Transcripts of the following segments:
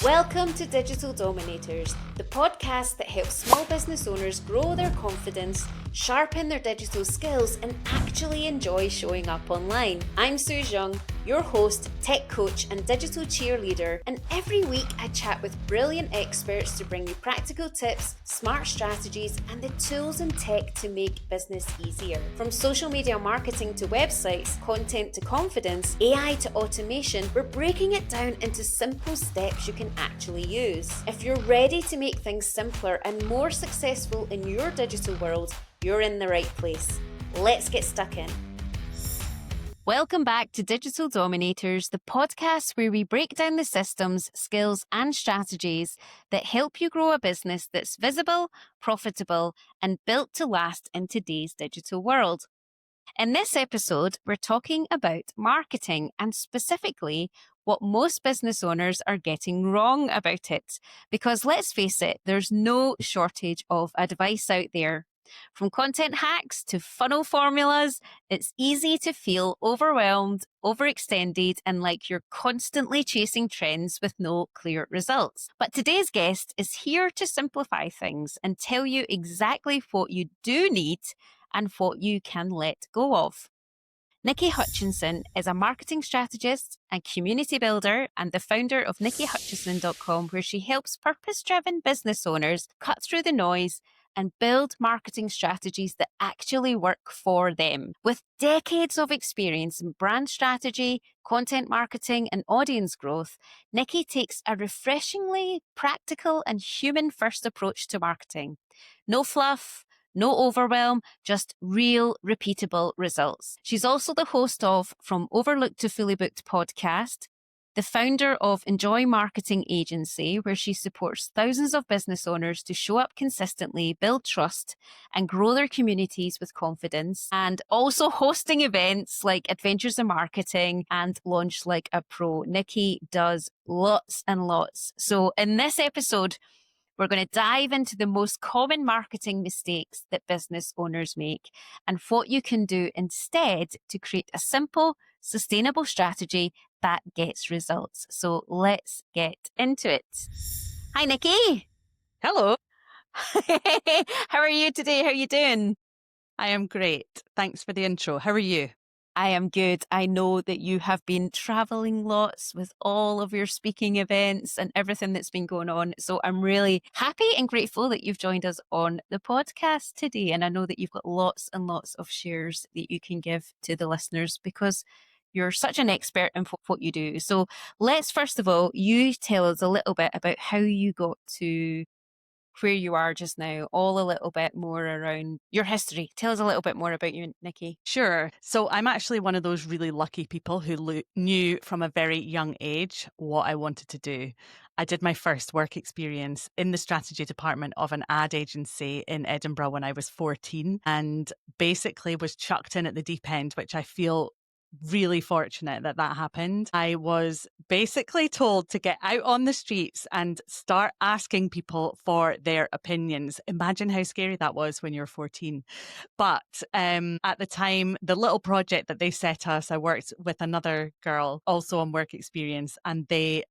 Welcome to Digital Dominators, the podcast that helps small business owners grow their confidence, sharpen their digital skills, and actually enjoy showing up online. I'm Sooz Young, your host, tech coach, and digital cheerleader, and every week I chat with brilliant experts to bring you practical tips, smart strategies, and the tools and tech to make business easier. From social media marketing to websites, content to confidence, AI to automation, we're breaking it down into simple steps you can actually use. If you're ready to make things simpler and more successful in your digital world, you're in the right place. Let's get stuck in. Welcome back to Digital Dominators, the podcast where we break down the systems, skills, and strategies that help you grow a business that's visible, profitable, and built to last in today's digital world. In this episode, we're talking about marketing and specifically what most business owners are getting wrong about it. Because let's face it, there's no shortage of advice out there. From content hacks to funnel formulas, it's easy to feel overwhelmed, overextended, and like you're constantly chasing trends with no clear results. But today's guest is here to simplify things and tell you exactly what you do need and what you can let go of. Niki Hutchison is a marketing strategist and community builder and the founder of NikiHutchison.com, where she helps purpose-driven business owners cut through the noise and build marketing strategies that actually work for them. With decades of experience in brand strategy, content marketing, and audience growth, Niki takes a refreshingly practical and human-first approach to marketing. No fluff, no overwhelm, just real, repeatable results. She's also the host of From Overlooked to Fully Booked podcast, the founder of Enjoy Marketing Agency, where she supports thousands of business owners to show up consistently, build trust, and grow their communities with confidence, and also hosting events like Adventures in Marketing and Launch Like a Pro. Niki does lots and lots. So in this episode, we're going to dive into the most common marketing mistakes that business owners make and what you can do instead to create a simple, sustainable strategy that gets results. So let's get into it. Hi, Niki. Hello. How are you today? How are you doing? I am great. Thanks for the intro. How are you? I am good. I know that you have been traveling lots with all of your speaking events and everything that's been going on. So I'm really happy and grateful that you've joined us on the podcast today. And I know that you've got lots and lots of shares that you can give to the listeners because you're such an expert in what you do. So let's first of all, you tell us a little bit about how you got to where you are just now, all a little bit more around your history. Tell us a little bit more about you, Niki. Sure. So I'm actually one of those really lucky people who knew from a very young age what I wanted to do. I did my first work experience in the strategy department of an ad agency in Edinburgh when I was 14 and basically was chucked in at the deep end, which I feel really fortunate that happened. I was basically told to get out on the streets and start asking people for their opinions. Imagine how scary that was when you're 14. But at the time, the little project that they set us, I worked with another girl also on work experience, and they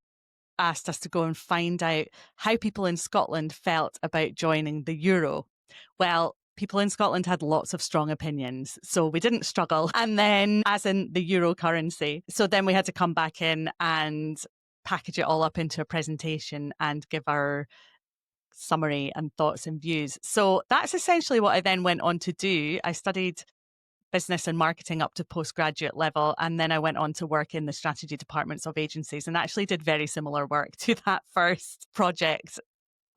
asked us to go and find out how people in Scotland felt about joining the euro. Well, people in Scotland had lots of strong opinions, so we didn't struggle. And then, as in the euro currency, so then we had to come back in and package it all up into a presentation and give our summary and thoughts and views. So that's essentially what I then went on to do. I studied business and marketing up to postgraduate level. And then I went on to work in the strategy departments of agencies and actually did very similar work to that first project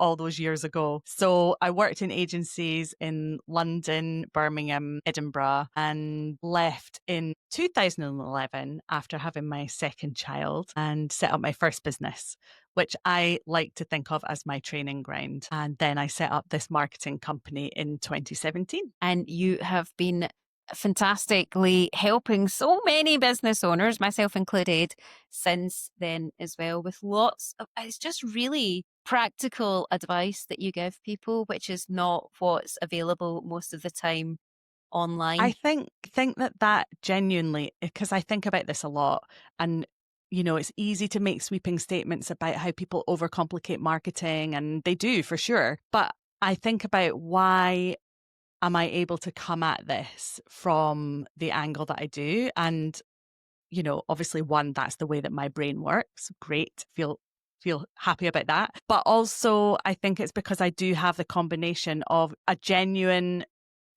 all those years ago. So I worked in agencies in London, Birmingham, Edinburgh, and left in 2011 after having my second child and set up my first business, which I like to think of as my training ground. And then I set up this marketing company in 2017. And you have been fantastically helping so many business owners, myself included, since then as well, with lots of, it's just really practical advice that you give people, which is not what's available most of the time online. I think that genuinely, because I think about this a lot, and it's easy to make sweeping statements about how people overcomplicate marketing, and they do for sure. But I think about, why am I able to come at this from the angle that I do? And, obviously, one, that's the way that my brain works. Great. Feel happy about that. But also, I think it's because I do have the combination of a genuine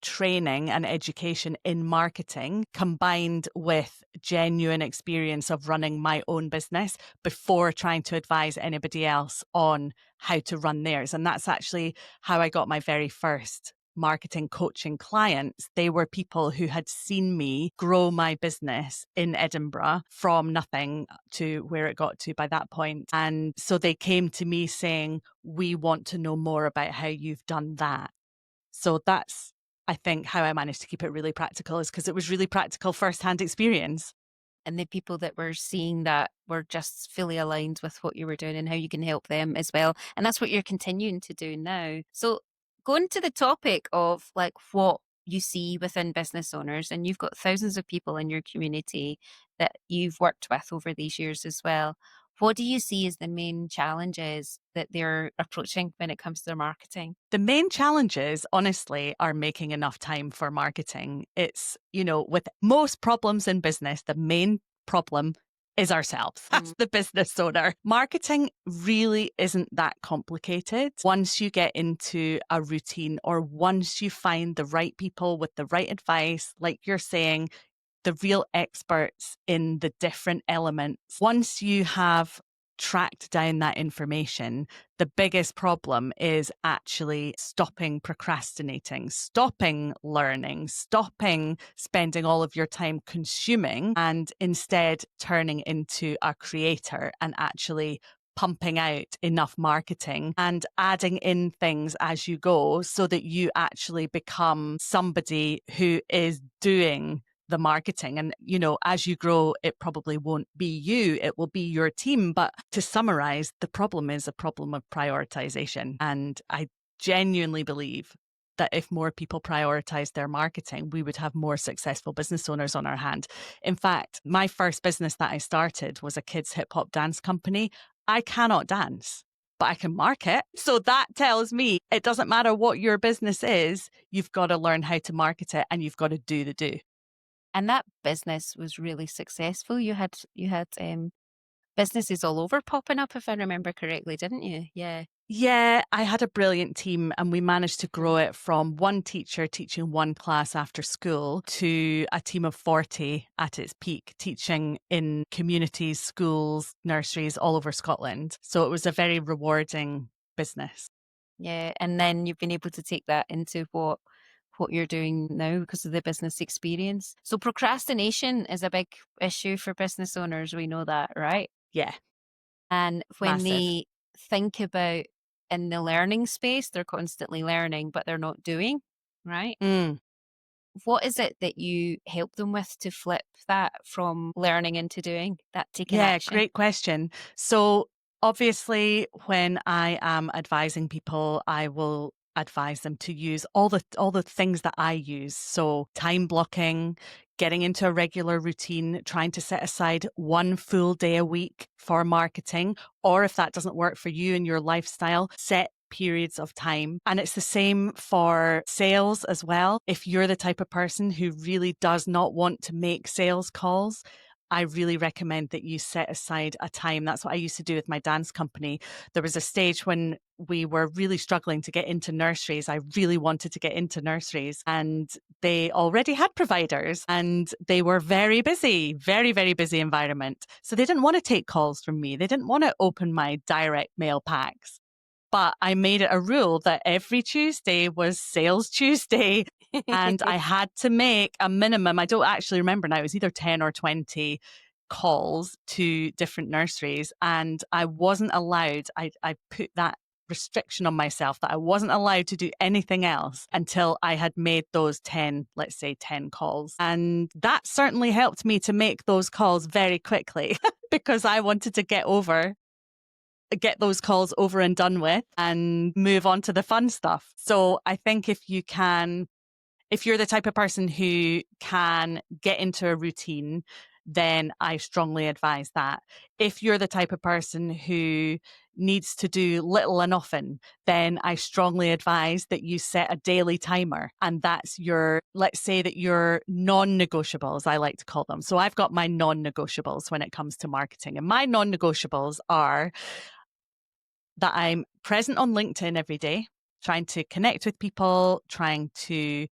training and education in marketing combined with genuine experience of running my own business before trying to advise anybody else on how to run theirs. And that's actually how I got my very first marketing coaching clients. They were people who had seen me grow my business in Edinburgh from nothing to where it got to by that point. And so they came to me saying, we want to know more about how you've done that. So that's, I think, how I managed to keep it really practical, is because it was really practical firsthand experience. And the people that were seeing that were just fully aligned with what you were doing and how you can help them as well. And that's what you're continuing to do now. So going to the topic of like what you see within business owners, and you've got thousands of people in your community that you've worked with over these years as well. What do you see as the main challenges that they're approaching when it comes to their marketing? The main challenges, honestly, are making enough time for marketing. It's, with most problems in business, the main problem is ourselves. That's the business owner. Marketing really isn't that complicated. Once you get into a routine, or once you find the right people with the right advice, like you're saying, the real experts in the different elements. Once you have tracked down that information, the biggest problem is actually stopping procrastinating, stopping learning, stopping spending all of your time consuming, and instead turning into a creator and actually pumping out enough marketing and adding in things as you go, so that you actually become somebody who is doing the marketing. And, as you grow, it probably won't be you, it will be your team. But to summarize, the problem is a problem of prioritization. And I genuinely believe that if more people prioritize their marketing, we would have more successful business owners on our hand. In fact, my first business that I started was a kids hip hop dance company. I cannot dance, but I can market. So that tells me it doesn't matter what your business is, you've got to learn how to market it, and you've got to do the do. And that business was really successful. You had businesses all over popping up, if I remember correctly, didn't you? Yeah. Yeah, I had a brilliant team, and we managed to grow it from one teacher teaching one class after school to a team of 40 at its peak, teaching in communities, schools, nurseries all over Scotland. So it was a very rewarding business. Yeah. And then you've been able to take that into what you're doing now because of the business experience. So procrastination is a big issue for business owners. We know that, right? Yeah, And when massive. they think about in the learning space, they're constantly learning, but they're not doing, right? Mm. What is it that you help them with to flip that from learning into doing, that taking Yeah, action? great question. So obviously, when I am advising people, I will advise them to use all the things that I use. So time blocking, getting into a regular routine, trying to set aside one full day a week for marketing, or if that doesn't work for you and your lifestyle, set periods of time. And it's the same for sales as well. If you're the type of person who really does not want to make sales calls, I really recommend that you set aside a time. That's what I used to do with my dance company. There was a stage when we were really struggling to get into nurseries. I really wanted to get into nurseries, and they already had providers, and they were very busy, very, very busy environment. So they didn't want to take calls from me. They didn't want to open my direct mail packs. But I made it a rule that every Tuesday was Sales Tuesday, and I had to make a minimum. I don't actually remember now. It was either 10 or 20 calls to different nurseries. And I wasn't allowed, I put that restriction on myself that I wasn't allowed to do anything else until I had made those 10, let's say 10 calls. And that certainly helped me to make those calls very quickly because I wanted to get those calls over and done with and move on to the fun stuff. So I think if you're the type of person who can get into a routine, then I strongly advise that. If you're the type of person who needs to do little and often, then I strongly advise that you set a daily timer. And that's let's say that your non-negotiables, I like to call them. So I've got my non-negotiables when it comes to marketing. And my non-negotiables are that I'm present on LinkedIn every day, trying to connect with people, trying to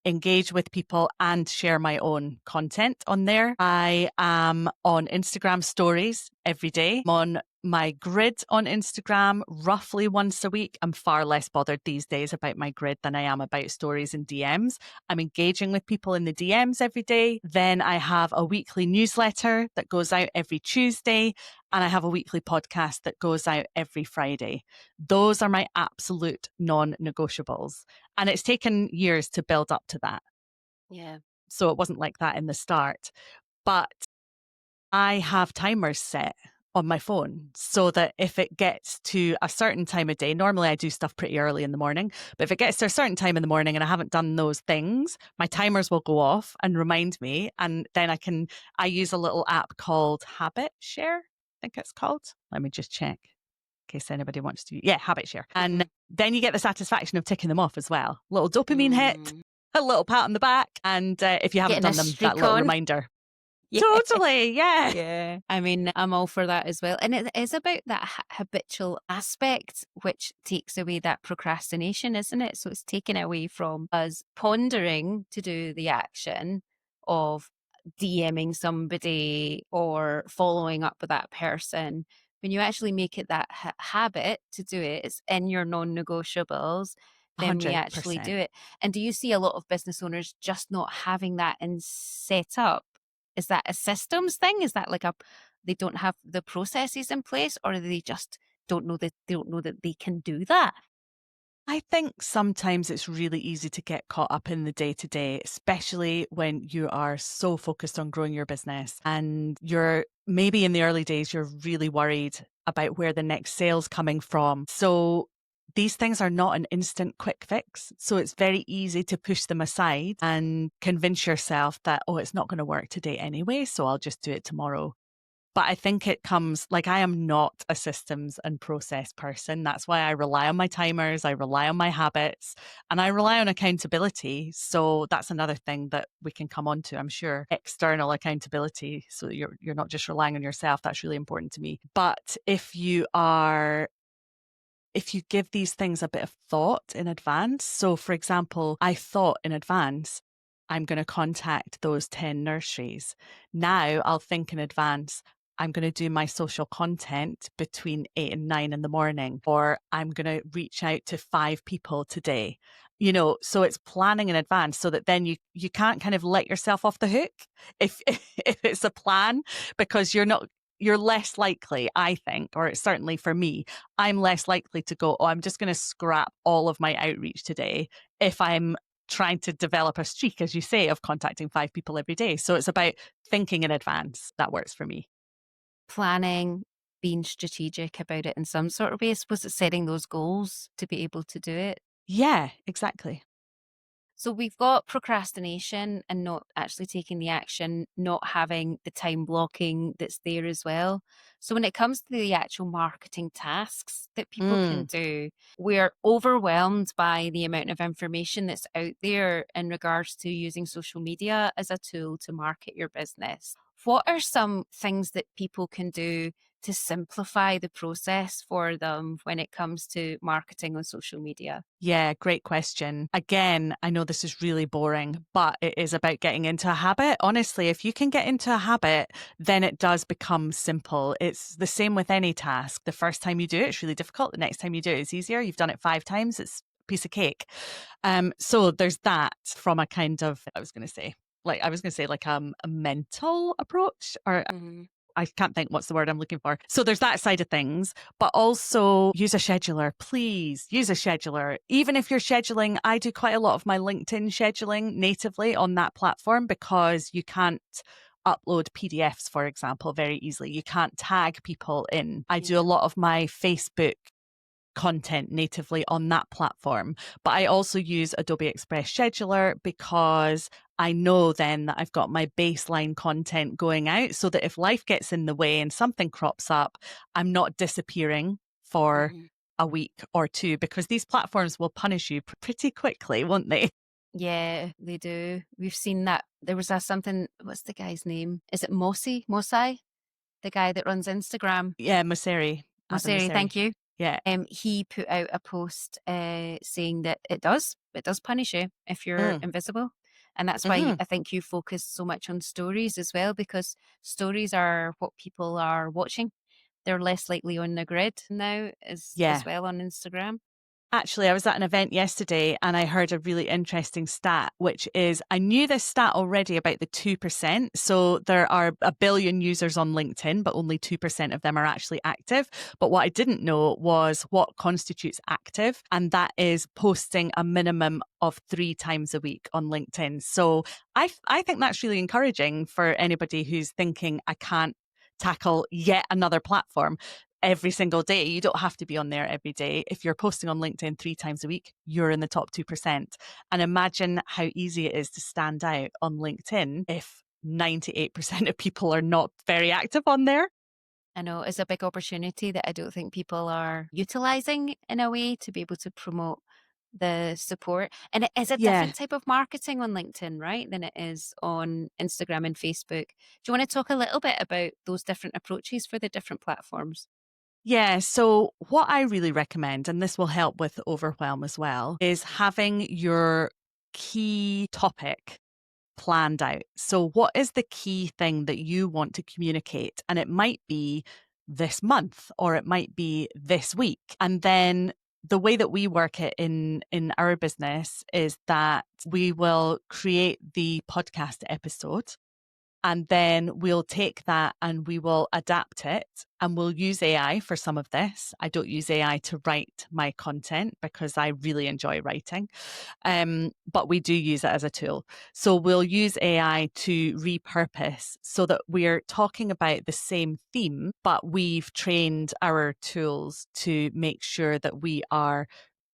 engage with people and share my own content on there. I am on Instagram stories every day. I'm on my grid on Instagram roughly once a week. I'm far less bothered these days about my grid than I am about stories and DMs. I'm engaging with people in the DMs every day. Then I have a weekly newsletter that goes out every Tuesday, and I have a weekly podcast that goes out every Friday. Those are my absolute non-negotiables. And it's taken years to build up to that. Yeah. So it wasn't like that in the start. But I have timers set on my phone so that if it gets to a certain time of day, normally I do stuff pretty early in the morning, but if it gets to a certain time in the morning and I haven't done those things, my timers will go off and remind me. And then I use a little app called Habit Share, I think it's called. Let me just check in case anybody wants to. Yeah, Habit Share. And then you get the satisfaction of ticking them off as well. Little dopamine hit, a little pat on the back. And if you haven't Getting done them, streak that little on. reminder. Yeah. Totally, yeah. Yeah. I mean, I'm all for that as well. And it is about that habitual aspect, which takes away that procrastination, isn't it? So it's taken away from us pondering to do the action of DMing somebody or following up with that person. When you actually make it that habit to do it, it's in your non-negotiables, then we actually 100%. do it. And do you see a lot of business owners just not having that in set up? Is that a systems thing? Is that like they don't have the processes in place, or they just don't know that they can do that? I think sometimes it's really easy to get caught up in the day to day, especially when you are so focused on growing your business and you're maybe in the early days, you're really worried about where the next sale's coming from. So these things are not an instant quick fix. So it's very easy to push them aside and convince yourself that, oh, it's not going to work today anyway, so I'll just do it tomorrow. But I think it comes, like, I am not a systems and process person. That's why I rely on my timers, I rely on my habits, and I rely on accountability. So that's another thing that we can come on to, I'm sure. External accountability. So you're not just relying on yourself. That's really important to me. But if you give these things a bit of thought in advance. So for example, I thought in advance, I'm going to contact those 10 nurseries. Now I'll think in advance, I'm going to do my social content between 8 and 9 in the morning, or I'm going to reach out to 5 people today. So it's planning in advance so that then you can't kind of let yourself off the hook if it's a plan, because you're less likely, I think, or it's certainly for me, I'm less likely to go, oh, I'm just going to scrap all of my outreach today if I'm trying to develop a streak, as you say, of contacting 5 people every day. So it's about thinking in advance. That works for me. Planning, being strategic about it in some sort of way. I suppose it's setting those goals to be able to do it. Yeah, exactly. So we've got procrastination and not actually taking the action, not having the time blocking that's there as well. So when it comes to the actual marketing tasks that people can do, we're overwhelmed by the amount of information that's out there in regards to using social media as a tool to market your business. What are some things that people can do to simplify the process for them when it comes to marketing on social media? Yeah, great question. Again, I know this is really boring, but it is about getting into a habit. Honestly, if you can get into a habit, then it does become simple. It's the same with any task. The first time you do it, it's really difficult. The next time you do it, it's easier. You've done it 5 times, it's a piece of cake. So there's that from a kind of, I was going to say like a mental approach, or I can't think what's the word I'm looking for. So there's that side of things, but also use a scheduler. Please use a scheduler. Even if you're scheduling, I do quite a lot of my LinkedIn scheduling natively on that platform because you can't upload PDFs, for example, very easily. You can't tag people in. I do a lot of my Facebook content natively on that platform. But I also use Adobe Express Scheduler because I know then that I've got my baseline content going out so that if life gets in the way and something crops up, I'm not disappearing for a week or two, because these platforms will punish you pretty quickly, won't they? Yeah, they do. We've seen that. There was something, what's the guy's name? Is it Mosai? The guy that runs Instagram. Yeah, Mosseri. Adam Mosseri, thank Mosseri. you. Yeah. He put out a post saying that it does punish you if you're invisible. And that's why I think you focus so much on stories as well, because stories are what people are watching. They're less likely on the grid now as well on Instagram. Actually, I was at an event yesterday and I heard a really interesting stat, which is, I knew this stat already about the 2%. So there are 1 billion users on LinkedIn, but only 2% of them are actually active. But what I didn't know was what constitutes active. And that is posting a minimum of 3 times a week on LinkedIn. So I think that's really encouraging for anybody who's thinking, I can't tackle yet another platform every single day. You don't have to be on there every day. If you're posting on LinkedIn 3 times a week, you're in the top 2%. And imagine how easy it is to stand out on LinkedIn if 98% of people are not very active on there. I know it's a big opportunity that I don't think people are utilizing in a way to be able to promote the support. And it is a different type of marketing on LinkedIn, right, than it is on Instagram and Facebook. Do you want to talk a little bit about those different approaches for the different platforms? Yeah. So what I really recommend, and this will help with overwhelm as well, is having your key topic planned out. So what is the key thing that you want to communicate? And it might be this month, or it might be this week. And then the way that we work it in our business is that we will create the podcast episode, and then we'll take that and we will adapt it, and we'll use AI for some of this. I don't use AI to write my content because I really enjoy writing. But we do use it as a tool. So we'll use AI to repurpose so that we're talking about the same theme, but we've trained our tools to make sure that we are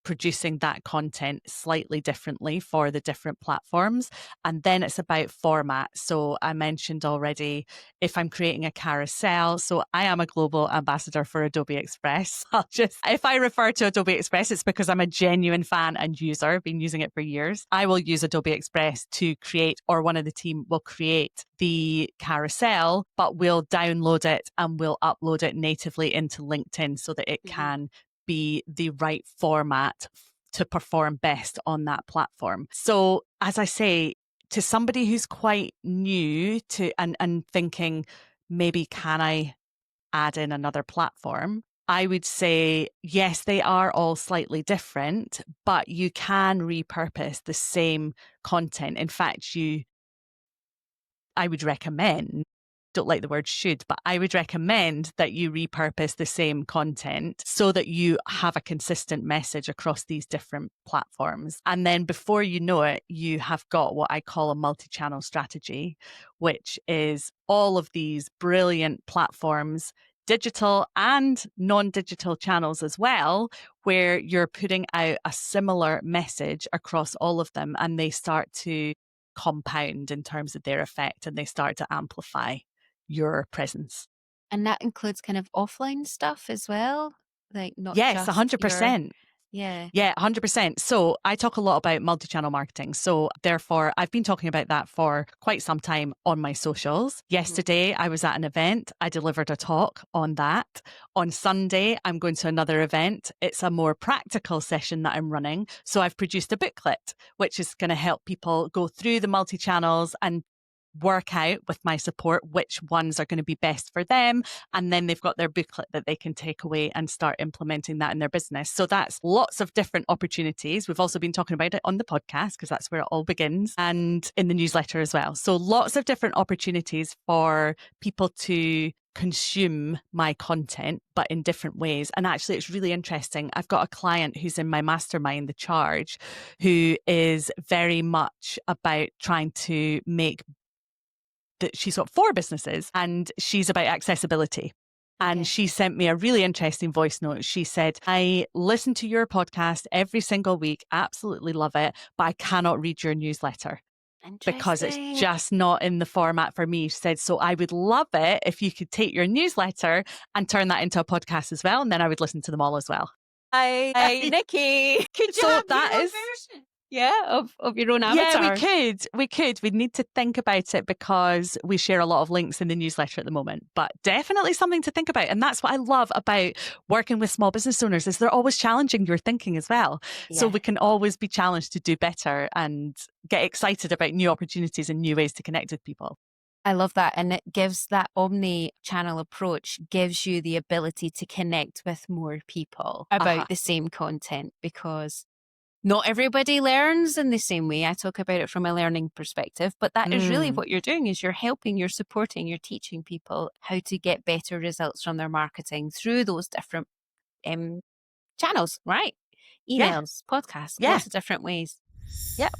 producing that content slightly differently for the different platforms. And then it's about format. So I mentioned already, if I'm creating a carousel, so I am a global ambassador for Adobe Express. If I refer to Adobe Express, it's because I'm a genuine fan and user. I've been using it for years. I will use Adobe Express to create, or one of the team will create the carousel, but we'll download it and we'll upload it natively into LinkedIn so that it can be the right format to perform best on that platform. So as I say, to somebody who's quite new to and thinking, maybe can I add in another platform? I would say, yes, they are all slightly different, but you can repurpose the same content. In fact, I would recommend, don't like the word should, but I would recommend that you repurpose the same content so that you have a consistent message across these different platforms. And then before you know it, you have got what I call a multi-channel strategy, which is all of these brilliant platforms, digital and non-digital channels as well, where you're putting out a similar message across all of them, and they start to compound in terms of their effect, and they start to amplify your presence. And that includes kind of offline stuff as well, like not Yes, just 100%. Yeah, 100%. So I talk a lot about multi-channel marketing. So therefore, I've been talking about that for quite some time on my socials. Yesterday, I was at an event. I delivered a talk on that. On Sunday, I'm going to another event. It's a more practical session that I'm running. So I've produced a booklet, which is going to help people go through the multi-channels and work out with my support which ones are going to be best for them. And then they've got their booklet that they can take away and start implementing that in their business. So that's lots of different opportunities. We've also been talking about it on the podcast because that's where it all begins, and in the newsletter as well. So lots of different opportunities for people to consume my content, but in different ways. And actually, it's really interesting. I've got a client who's in my mastermind, The Charge, who is very much about trying to make that she's got 4 businesses, and she's about accessibility. And she sent me a really interesting voice note. She said, I listen to your podcast every single week, absolutely love it, but I cannot read your newsletter. because it's Interesting. just not in the format for me. She said, so I would love it if you could take your newsletter and turn that into a podcast as well. And then I would listen to them all as well. Hi, Niki. Could you So have that your own is- version? Yeah, of your own avatar. Yeah, we could. We'd need to think about it because we share a lot of links in the newsletter at the moment, but definitely something to think about. And that's what I love about working with small business owners is they're always challenging your thinking as well. So Yeah. we can always be challenged to do better and get excited about new opportunities and new ways to connect with people. I love that. And it gives that omni-channel approach gives you the ability to connect with more people about the same content, because not everybody learns in the same way. I talk about it from a learning perspective, but that is really what you're doing is you're helping, you're supporting, you're teaching people how to get better results from their marketing through those different channels, right? Emails, podcasts, lots of different ways. Yep.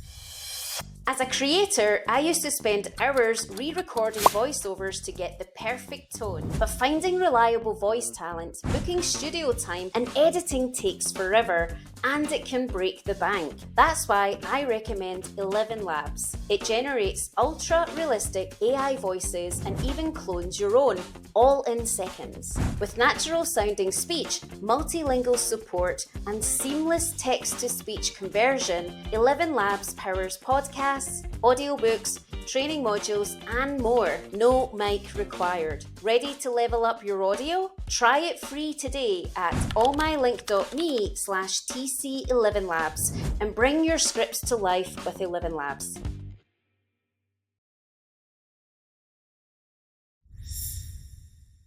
As a creator, I used to spend hours re-recording voiceovers to get the perfect tone. But finding reliable voice talent, booking studio time, and editing takes forever, and it can break the bank. That's why I recommend 11 Labs. It generates ultra-realistic AI voices and even clones your own, all in seconds. With natural-sounding speech, multilingual support, and seamless text-to-speech conversion, 11 Labs powers podcasts, audiobooks, training modules, and more. No mic required. Ready to level up your audio? Try it free today at allmylink.me/TC11labs and bring your scripts to life with 11 Labs.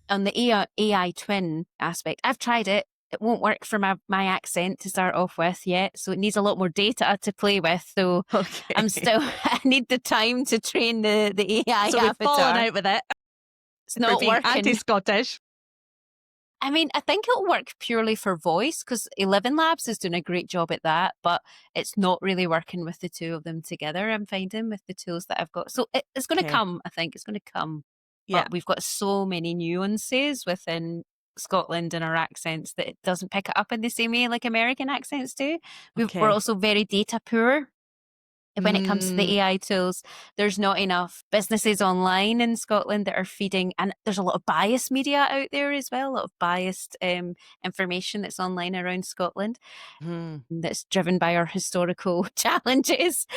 On the AI twin aspect, I've tried it. It won't work for my accent to start off with yet, so it needs a lot more data to play with. So I need the time to train the AI so avatar. we've fallen out with it. It's not working. Anti-Scottish. I mean, I think it'll work purely for voice because 11 Labs is doing a great job at that, but it's not really working with the two of them together, I'm finding, with the tools that I've got. So it's going to come, I think. It's going to come. Yeah. But we've got so many nuances within Scotland and our accents that it doesn't pick it up in the same way like American accents do. We're also very data poor. When it comes to the AI tools, there's not enough businesses online in Scotland that are feeding, and there's a lot of biased media out there as well, a lot of biased information that's online around Scotland that's driven by our historical challenges.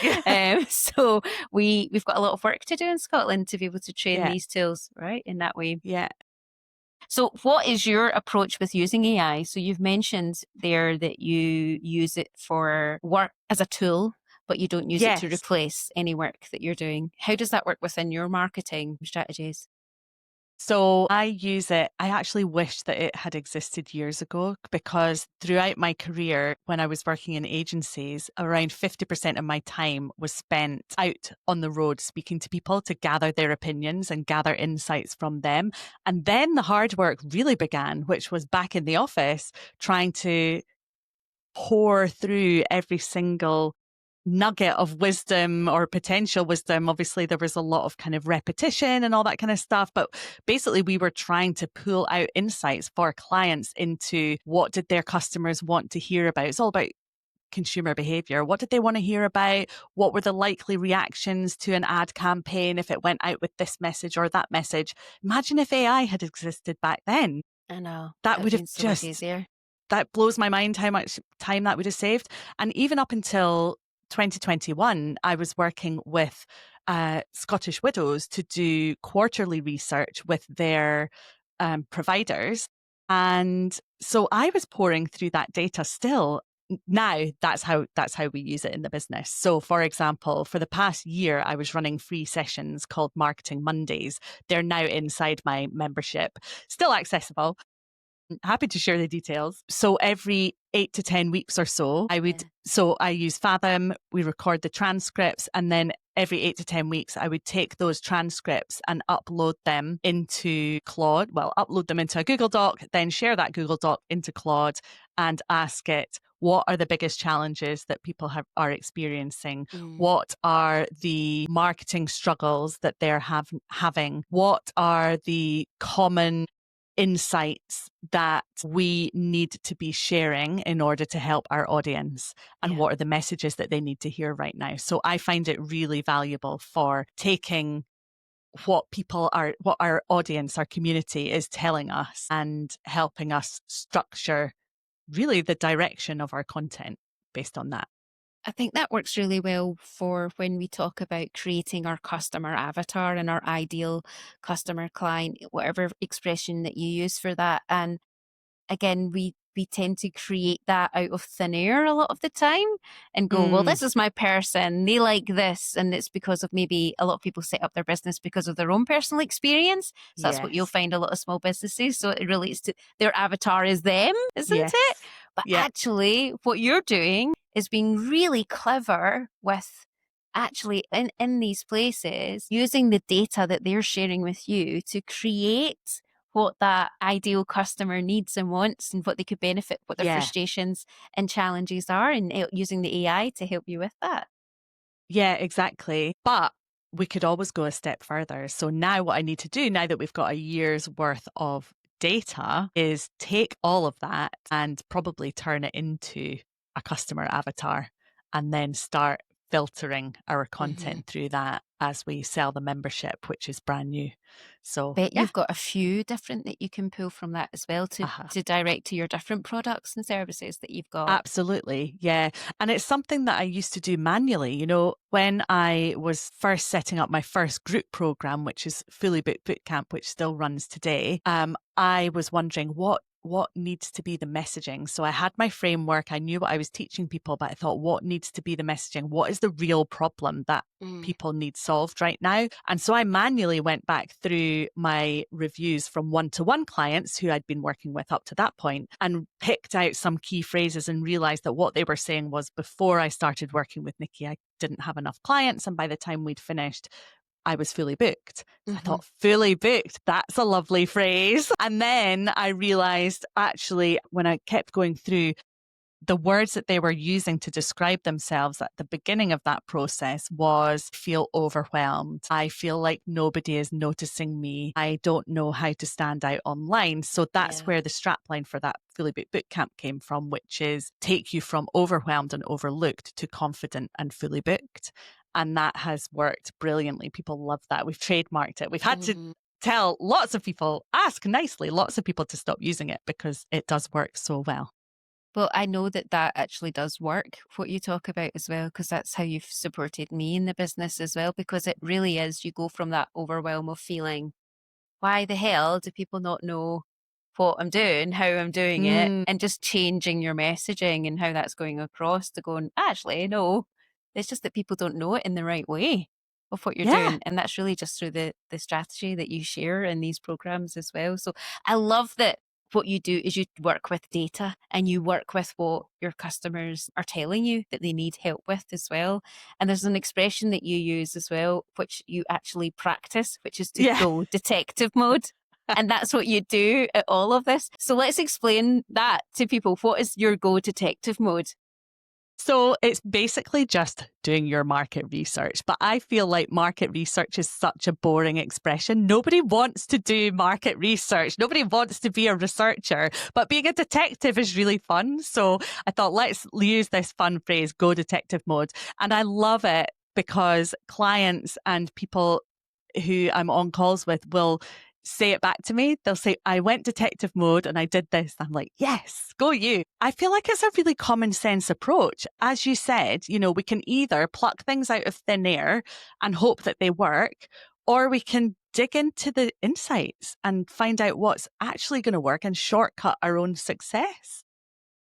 So we've got a lot of work to do in Scotland to be able to train these tools, right, in that way. Yeah. So what is your approach with using AI? So you've mentioned there that you use it for work as a tool, but you don't use it to replace any work that you're doing. How does that work within your marketing strategies? So I use it. I actually wish that it had existed years ago because throughout my career, when I was working in agencies, around 50% of my time was spent out on the road speaking to people to gather their opinions and gather insights from them. And then the hard work really began, which was back in the office, trying to pour through every single nugget of wisdom or potential wisdom. Obviously, there was a lot of kind of repetition and all that kind of stuff. But basically, we were trying to pull out insights for clients into what did their customers want to hear about. It's all about consumer behavior. What did they want to hear about? What were the likely reactions to an ad campaign if it went out with this message or that message? Imagine if AI had existed back then. I know. That would have so much easier. That blows my mind how much time that would have saved. And even up until 2021, I was working with Scottish widows to do quarterly research with their providers. And so I was pouring through that data still. Now that's how we use it in the business. So for example, for the past year, I was running free sessions called Marketing Mondays. They're now inside my membership, still accessible. Happy to share the details. So every 8 to 10 weeks or so, I use Fathom, we record the transcripts, and then every 8 to 10 weeks, I would take those transcripts and upload them into Claude. Well, upload them into a Google Doc, then share that Google Doc into Claude and ask it, what are the biggest challenges that people are experiencing? What are the marketing struggles that they're having? What are the common insights that we need to be sharing in order to help our audience, and what are the messages that they need to hear right now. So I find it really valuable for taking what our audience, our community is telling us, and helping us structure really the direction of our content based on that. I think that works really well for when we talk about creating our customer avatar and our ideal customer client, whatever expression that you use for that. And again, we tend to create that out of thin air a lot of the time and go, well, this is my person. They like this. And it's because of maybe a lot of people set up their business because of their own personal experience. So that's what you'll find a lot of small businesses. So it relates to their avatar is them, isn't it? But actually, what you're doing is being really clever with actually in these places, using the data that they're sharing with you to create what that ideal customer needs and wants and what they could benefit, what their frustrations and challenges are, and using the AI to help you with that. Yeah, exactly. But we could always go a step further. So now what I need to do, now that we've got a year's worth of data, is take all of that and probably turn it into a customer avatar, and then start filtering our content through that as we sell the membership, which is brand new. So Bet you've got a few different that you can pull from that as well to direct to your different products and services that you've got. Absolutely. Yeah. And it's something that I used to do manually. You know, when I was first setting up my first group program, which is Fully Booked Bootcamp, which still runs today, I was wondering what needs to be the messaging. So I had my framework. I knew what I was teaching people, but I thought, what needs to be the messaging? What is the real problem that people need solved right now? And so I manually went back through my reviews from one-to-one clients who I'd been working with up to that point, and picked out some key phrases and realized that what they were saying was, before I started working with Niki, I didn't have enough clients. And by the time we'd finished, I was fully booked. So I thought, fully booked, that's a lovely phrase. And then I realized, actually, when I kept going through, the words that they were using to describe themselves at the beginning of that process was, feel overwhelmed. I feel like nobody is noticing me. I don't know how to stand out online. So that's where the strapline for that Fully Booked Bootcamp came from, which is take you from overwhelmed and overlooked to confident and fully booked. And that has worked brilliantly. People love that. We've trademarked it. We've had to tell lots of people, ask nicely, lots of people to stop using it because it does work so well. Well, I know that that actually does work, what you talk about as well, because that's how you've supported me in the business as well, because it really is, you go from that overwhelm of feeling, why the hell do people not know what I'm doing, how I'm doing it, and just changing your messaging and how that's going across to going, actually, no, it's just that people don't know it in the right way of what you're doing. And that's really just through the strategy that you share in these programs as well. So I love that what you do is you work with data and you work with what your customers are telling you that they need help with as well. And there's an expression that you use as well, which you actually practice, which is to go detective mode. And that's what you do at all of this. So let's explain that to people. What is your go detective mode? So it's basically just doing your market research. But I feel like market research is such a boring expression. Nobody wants to do market research. Nobody wants to be a researcher. But being a detective is really fun. So I thought, let's use this fun phrase, go detective mode. And I love it because clients and people who I'm on calls with will say it back to me. They'll say, I went detective mode and I did this. I'm like, yes, go you. I feel like it's a really common sense approach. As you said, you know, we can either pluck things out of thin air and hope that they work, or we can dig into the insights and find out what's actually going to work and shortcut our own success.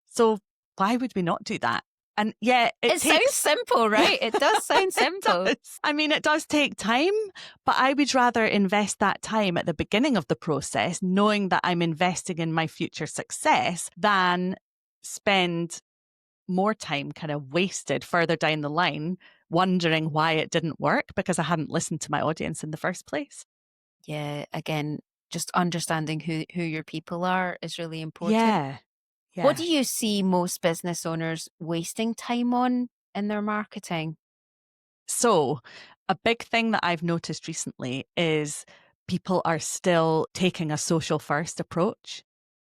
So why would we not do that? And yeah, it sounds simple, right? It does sound simple. I mean, it does take time, but I would rather invest that time at the beginning of the process, knowing that I'm investing in my future success, than spend more time kind of wasted further down the line, wondering why it didn't work because I hadn't listened to my audience in the first place. Yeah, again, just understanding who your people are is really important. Yeah. What do you see most business owners wasting time on in their marketing? So a big thing that I've noticed recently is people are still taking a social first approach.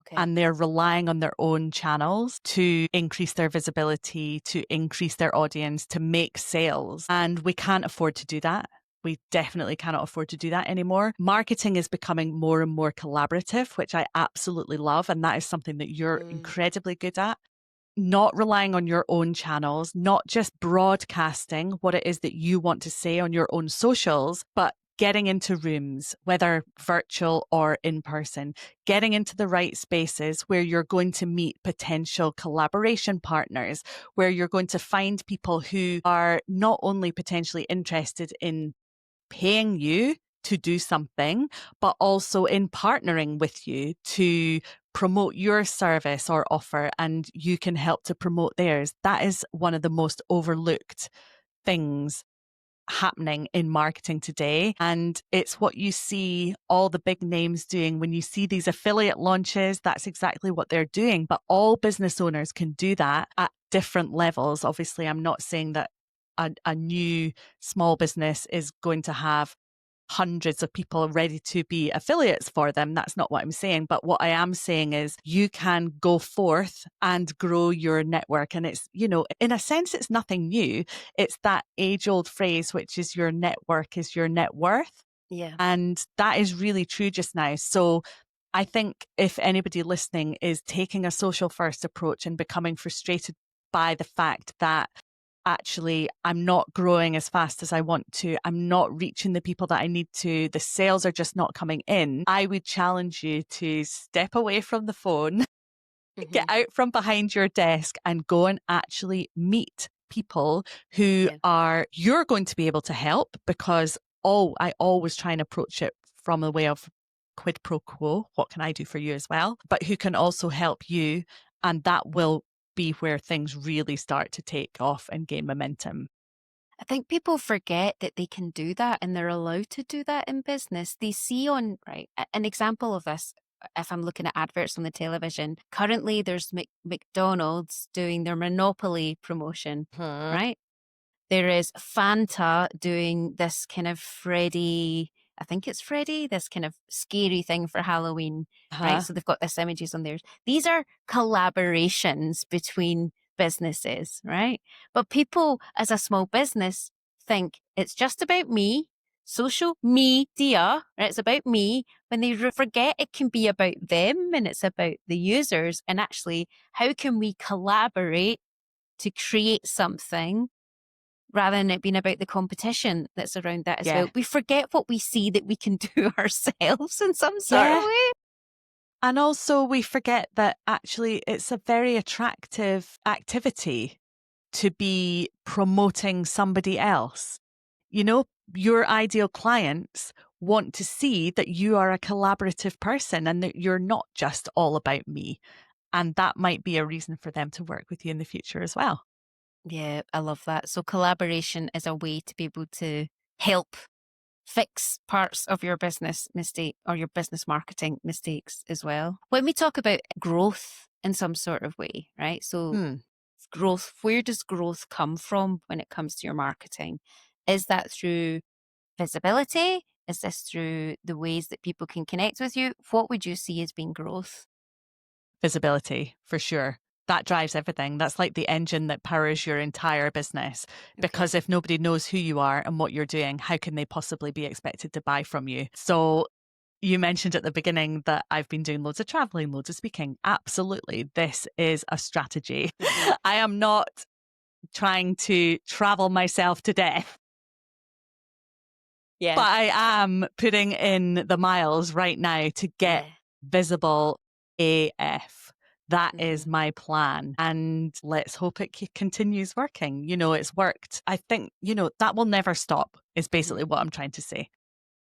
Okay. And they're relying on their own channels to increase their visibility, to increase their audience, to make sales. And we can't afford to do that. We definitely cannot afford to do that anymore. Marketing is becoming more and more collaborative, which I absolutely love. And that is something that you're incredibly good at. Not relying on your own channels, not just broadcasting what it is that you want to say on your own socials, but getting into rooms, whether virtual or in person, getting into the right spaces where you're going to meet potential collaboration partners, where you're going to find people who are not only potentially interested in paying you to do something, but also in partnering with you to promote your service or offer, and you can help to promote theirs. That is one of the most overlooked things happening in marketing today. And it's what you see all the big names doing. When you see these affiliate launches, that's exactly what they're doing. But all business owners can do that at different levels. Obviously, I'm not saying that a new small business is going to have hundreds of people ready to be affiliates for them. That's not what I'm saying. But what I am saying is you can go forth and grow your network. And it's, in a sense, it's nothing new. It's that age old phrase, which is your network is your net worth. Yeah. And that is really true just now. So I think if anybody listening is taking a social first approach and becoming frustrated by the fact that actually I'm not growing as fast as I want to, I'm not reaching the people that I need to, the sales are just not coming in, I would challenge you to step away from the phone, get out from behind your desk and go and actually meet people who you're going to be able to help, because I always try and approach it from the way of quid pro quo, what can I do for you as well, but who can also help you, and that will be where things really start to take off and gain momentum. I think people forget that they can do that and they're allowed to do that in business. They see an example of this. If I'm looking at adverts on the television, currently there's McDonald's doing their Monopoly promotion, right? There is Fanta doing this kind of I think it's Freddy, this kind of scary thing for Halloween, right? So they've got this images on theirs. These are collaborations between businesses, right? But people as a small business think it's just about me, social media, right? It's about me, when they forget it can be about them and it's about the users. And actually, how can we collaborate to create something rather than it being about the competition that's around that as well? We forget what we see that we can do ourselves in some sort of way. And also we forget that actually it's a very attractive activity to be promoting somebody else. Your ideal clients want to see that you are a collaborative person and that you're not just all about me. And that might be a reason for them to work with you in the future as well. Yeah, I love that. So collaboration is a way to be able to help fix parts of your business mistake or your business marketing mistakes as well. When we talk about growth in some sort of way, right? So growth, where does growth come from when it comes to your marketing? Is that through visibility? Is this through the ways that people can connect with you? What would you see as being growth? Visibility, for sure. That drives everything. That's like the engine that powers your entire business. Because if nobody knows who you are and what you're doing, how can they possibly be expected to buy from you? So you mentioned at the beginning that I've been doing loads of traveling, loads of speaking. Absolutely. This is a strategy. I am not trying to travel myself to death. But I am putting in the miles right now to get visible AF. That is my plan. And let's hope it continues working. It's worked. I think, that will never stop is basically what I'm trying to say.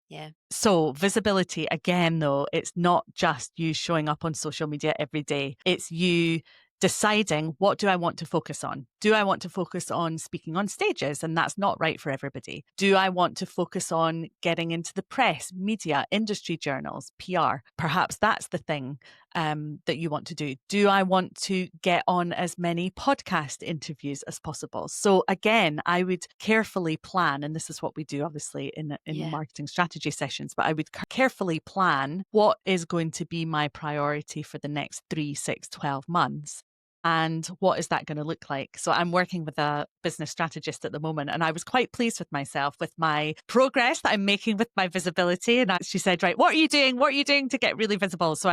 Yeah. So visibility, again, though, it's not just you showing up on social media every day. It's you deciding, what do I want to focus on? Do I want to focus on speaking on stages? And that's not right for everybody. Do I want to focus on getting into the press, media, industry journals, PR? Perhaps that's the thing that you want to do. Do I want to get on as many podcast interviews as possible? So again, I would carefully plan, and this is what we do obviously in the marketing strategy sessions, but I would carefully plan what is going to be my priority for the next 3, 6, 12 months. And what is that going to look like? So I'm working with a business strategist at the moment, and I was quite pleased with myself with my progress that I'm making with my visibility. And she said, right, what are you doing? What are you doing to get really visible? So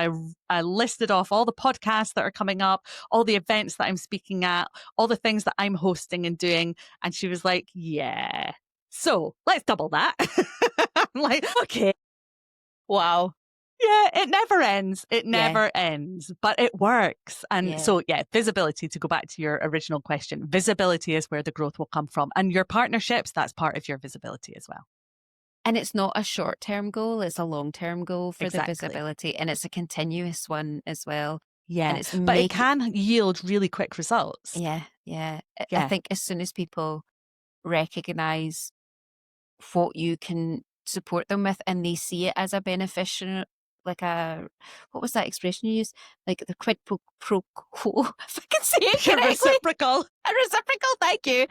I listed off all the podcasts that are coming up, all the events that I'm speaking at, all the things that I'm hosting and doing. And she was like, yeah, so let's double that. I'm like, okay. Wow. Yeah, it never ends. It never ends, but it works. And so, visibility, to go back to your original question, visibility is where the growth will come from. And your partnerships, that's part of your visibility as well. And it's not a short-term goal, it's a long-term goal for the visibility, and it's a continuous one as well. Yeah, and it's but it can yield really quick results. Yeah. I think as soon as people recognize what you can support them with and they see it as a beneficial, like what was that expression you used? Like the quid pro quo, if I can say it correctly. Reciprocal. A reciprocal, thank you.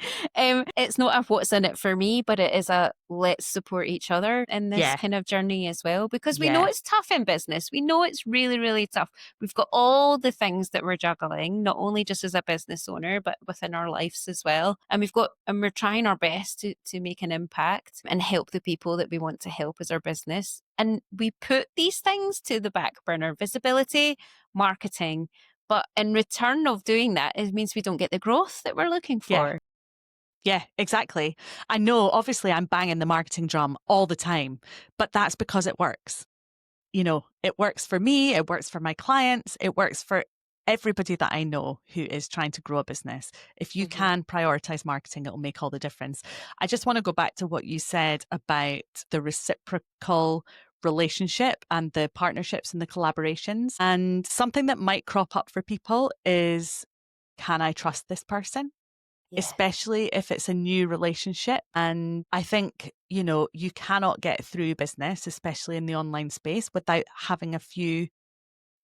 It's not a what's in it for me, but it is a let's support each other in this kind of journey as well, because we know it's tough in business. We know it's really, really tough. We've got all the things that we're juggling, not only just as a business owner, but within our lives as well. And we're trying our best to make an impact and help the people that we want to help as our business. And we put these things to the back burner: visibility, marketing. But in return of doing that, it means we don't get the growth that we're looking for. Yeah, exactly. I know, obviously, I'm banging the marketing drum all the time, but that's because it works. You know, it works for me, it works for my clients, it works for everybody that I know who is trying to grow a business. If you can prioritize marketing, it'll make all the difference. I just want to go back to what you said about the reciprocal relationship and the partnerships and the collaborations. And something that might crop up for people is, can I trust this person? Especially if it's a new relationship. And I think, you know, you cannot get through business, especially in the online space, without having a few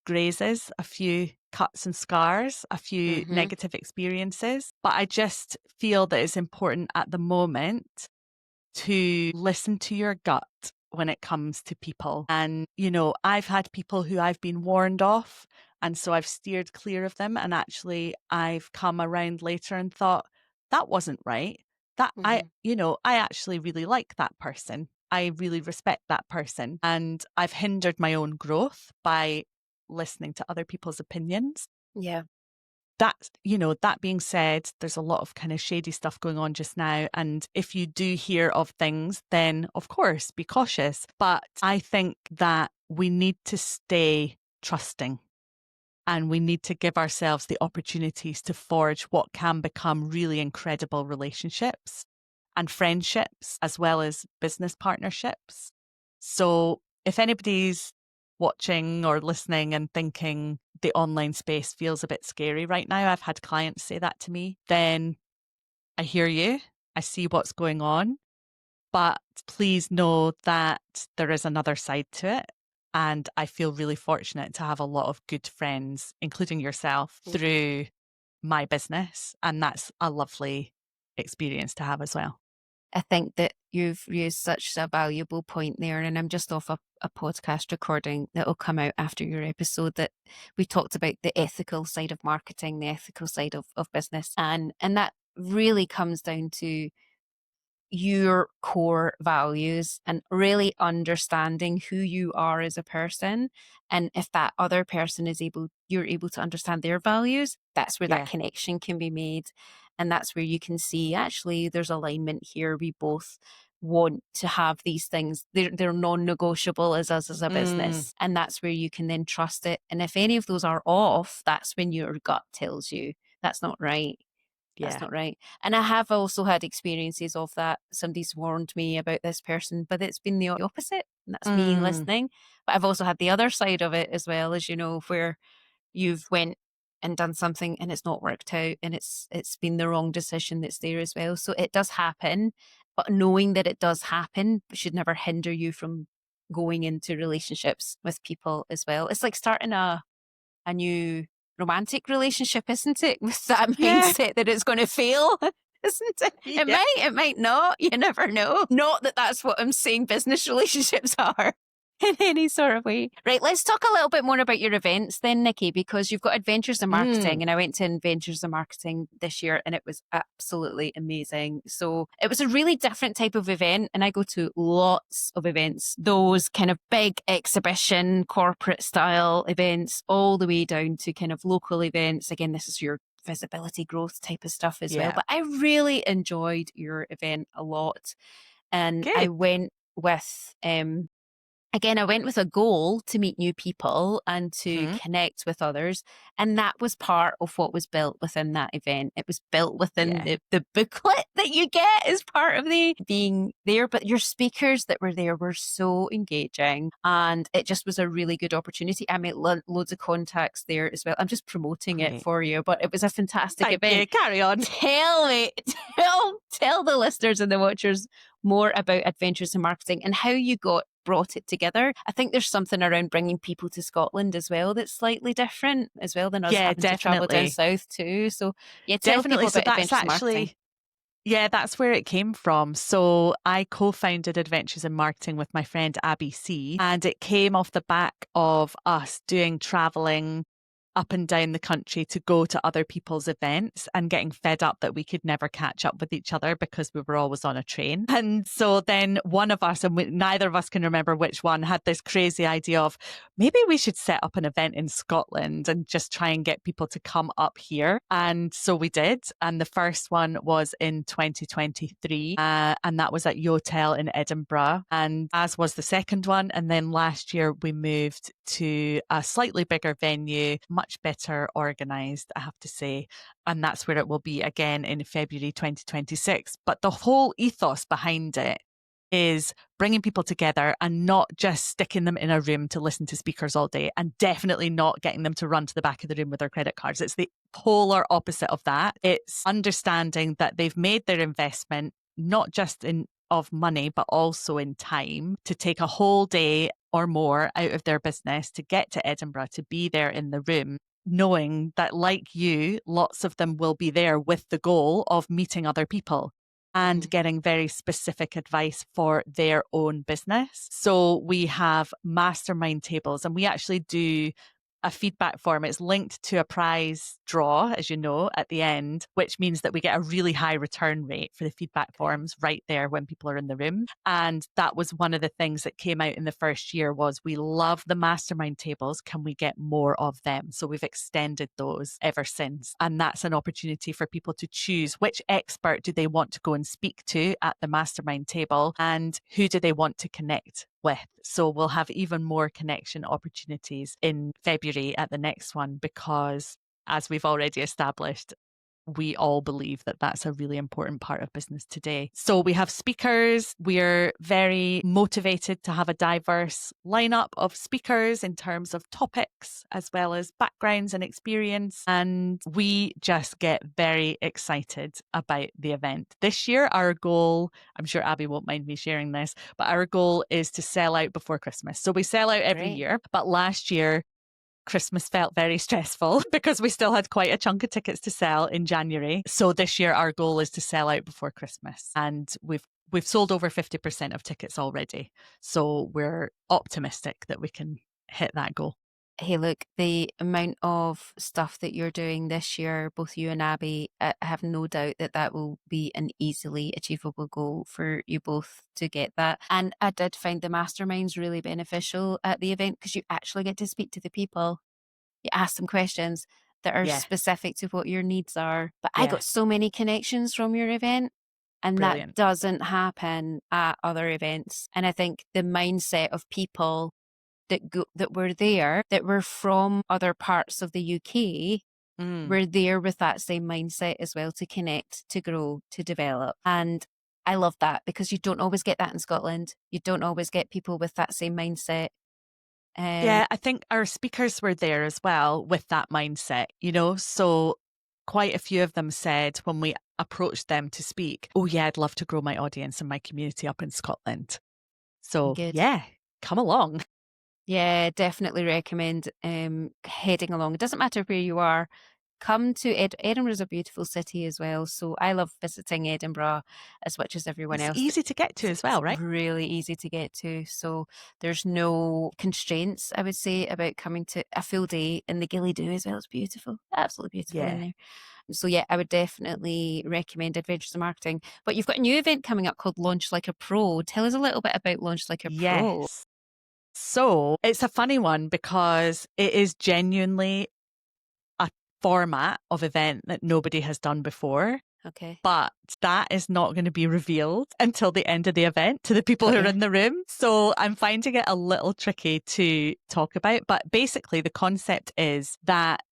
grazes, a few cuts and scars, a few negative experiences. But I just feel that it's important at the moment to listen to your gut when it comes to people. And, you know, I've had people who I've been warned off, and so I've steered clear of them. And actually, I've come around later and thought, that wasn't right. I actually really like that person. I really respect that person. And I've hindered my own growth by listening to other people's opinions. Yeah. That being said, there's a lot of kind of shady stuff going on just now. And if you do hear of things, then of course, be cautious. But I think that we need to stay trusting, and we need to give ourselves the opportunities to forge what can become really incredible relationships and friendships, as well as business partnerships. So if anybody's watching or listening and thinking the online space feels a bit scary right now, I've had clients say that to me, then I hear you. I see what's going on. But please know that there is another side to it. And I feel really fortunate to have a lot of good friends, including yourself, through my business. And that's a lovely experience to have as well. I think that you've used such a valuable point there, and I'm just off a podcast recording that will come out after your episode, that we talked about the ethical side of marketing, the ethical side of business, and that really comes down to your core values and really understanding who you are as a person. And if that other person you're able to understand their values, that's where that connection can be made. And that's where you can see, actually, there's alignment here. We both want to have these things. They're non-negotiable as us as a business. And that's where you can then trust it. And if any of those are off, that's when your gut tells you that's not right. That's not right. And I have also had experiences of that. Somebody's warned me about this person, but it's been the opposite. And that's me listening. But I've also had the other side of it as well, as you know, where you've went and done something and it's not worked out and it's been the wrong decision that's there as well. So it does happen, but knowing that it does happen should never hinder you from going into relationships with people as well. It's like starting a new romantic relationship, isn't it? With that Yeah. mindset that it's going to fail, isn't it? Yeah. It might not. You never know. Not that that's what I'm saying business relationships are in any sort of way. Right, let's talk a little bit more about your events then, Nikki, because you've got Adventures in Marketing, and I went to Adventures in Marketing this year and it was absolutely amazing. So it was a really different type of event, and I go to lots of events, those kind of big exhibition, corporate style events, all the way down to kind of local events. Again, this is your visibility growth type of stuff as well. Yeah. But I really enjoyed your event a lot. And I Good. went with again, I went with a goal to meet new people and to connect with others. And that was part of what was built within that event. It was built within Yeah. the booklet that you get as part of the being there. But your speakers that were there were so engaging. And it just was a really good opportunity. I made loads of contacts there as well. I'm just promoting it Great. for you, but it was a fantastic Thank event. you. Carry on. Tell me, tell the listeners and the watchers more about Adventures in Marketing and how you brought it together. I think there's something around bringing people to Scotland as well that's slightly different as well than us Yeah, having to travel down definitely. south too. So yeah, tell Definitely. people So about that's Adventures in Marketing. actually, yeah, that's where it came from. So I co-founded Adventures in Marketing with my friend Abby C. And it came off the back of us doing traveling up and down the country to go to other people's events and getting fed up that we could never catch up with each other because we were always on a train. And so then one of us, and neither of us can remember which one, had this crazy idea of maybe we should set up an event in Scotland and just try and get people to come up here. And so we did. And the first one was in 2023, and that was at Yotel in Edinburgh, and as was the second one. And then last year we moved to a slightly bigger venue, much better organized, I have to say. And that's where it will be again in February 2026. But the whole ethos behind it is bringing people together and not just sticking them in a room to listen to speakers all day, and definitely not getting them to run to the back of the room with their credit cards. It's the polar opposite of that. It's understanding that they've made their investment, not just of money, but also in time, to take a whole day or more out of their business to get to Edinburgh, to be there in the room, knowing that, like you, lots of them will be there with the goal of meeting other people and getting very specific advice for their own business. So we have mastermind tables, and we actually do a feedback form. It's linked to a prize draw, as you know, at the end, which means that we get a really high return rate for the feedback forms right there when people are in the room. And that was one of the things that came out in the first year was we love the mastermind tables. Can we get more of them? So we've extended those ever since. And that's an opportunity for people to choose which expert do they want to go and speak to at the mastermind table and who do they want to connect with. So we'll have even more connection opportunities in February at the next one, because as we've already established, we all believe that that's a really important part of business today. So we have speakers. We're very motivated to have a diverse lineup of speakers in terms of topics, as well as backgrounds and experience. And we just get very excited about the event. This year, our goal, I'm sure Abby won't mind me sharing this, but our goal is to sell out before Christmas. So we sell out every year, but last year, Christmas felt very stressful because we still had quite a chunk of tickets to sell in January. So this year our goal is to sell out before Christmas, and we've sold over 50% of tickets already. So we're optimistic that we can hit that goal. Hey, look, the amount of stuff that you're doing this year, both you and Abby, I have no doubt that that will be an easily achievable goal for you both to get that. And I did find the masterminds really beneficial at the event because you actually get to speak to the people. You ask them questions that are specific to what your needs are. But I got so many connections from your event. And Brilliant. that doesn't happen at other events. And I think the mindset of people that were there, that were from other parts of the UK, were there with that same mindset as well, to connect, to grow, to develop. And I love that because you don't always get that in Scotland. You don't always get people with that same mindset Yeah, I think our speakers were there as well with that mindset, so quite a few of them said when we approached them to speak, oh yeah, I'd love to grow my audience and my community up in Scotland. So Good. yeah, come along. Yeah, definitely recommend heading along. It doesn't matter where you are. Come to Edinburgh is a beautiful city as well. So I love visiting Edinburgh as much as everyone It's else. easy to get to as well, right? Really easy to get to. So there's no constraints, I would say, about coming to a full day in the Gilly Doo as well. It's beautiful. Absolutely beautiful in Yeah. there. So yeah, I would definitely recommend Adventures in Marketing. But you've got a new event coming up called Launch Like a Pro. Tell us a little bit about Launch Like a Pro. Yes. So it's a funny one because it is genuinely a format of event that nobody has done before. Okay. But that is not going to be revealed until the end of the event to the people Got who are you. in the room. So I'm finding it a little tricky to talk about. But basically, the concept is that